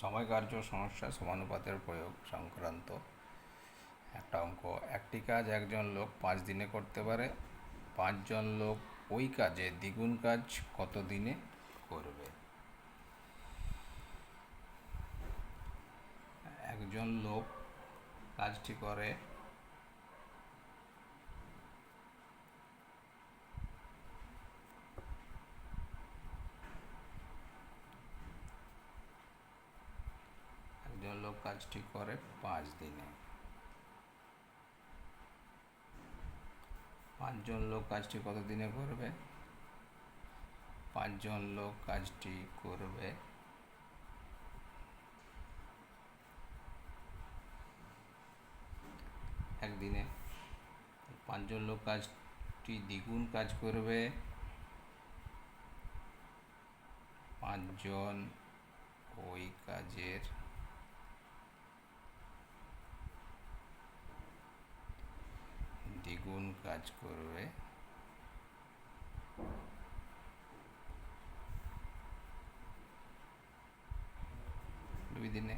সময় কার্য সমস্যা সমানুপাতের প্রয়োগ সংক্রান্ত একটা অঙ্ক। একটি কাজ একজন লোক 5 দিনে করতে পারে। 5জন লোক ওই কাজে দ্বিগুণ কাজ কত দিনে করবে? একজন লোক কাজটি করে একজন লোক কাজটি করে 5 দিনে। 5জন লোক কাজটি কত দিনে করবে? 5জন লোক কাজটি করবে একদিনে। 5জন লোক কাজটি দ্বিগুণ কাজ করবে। 5জন ওই কাজের দ্বিগুণ কাজ করবে 2 দিনে।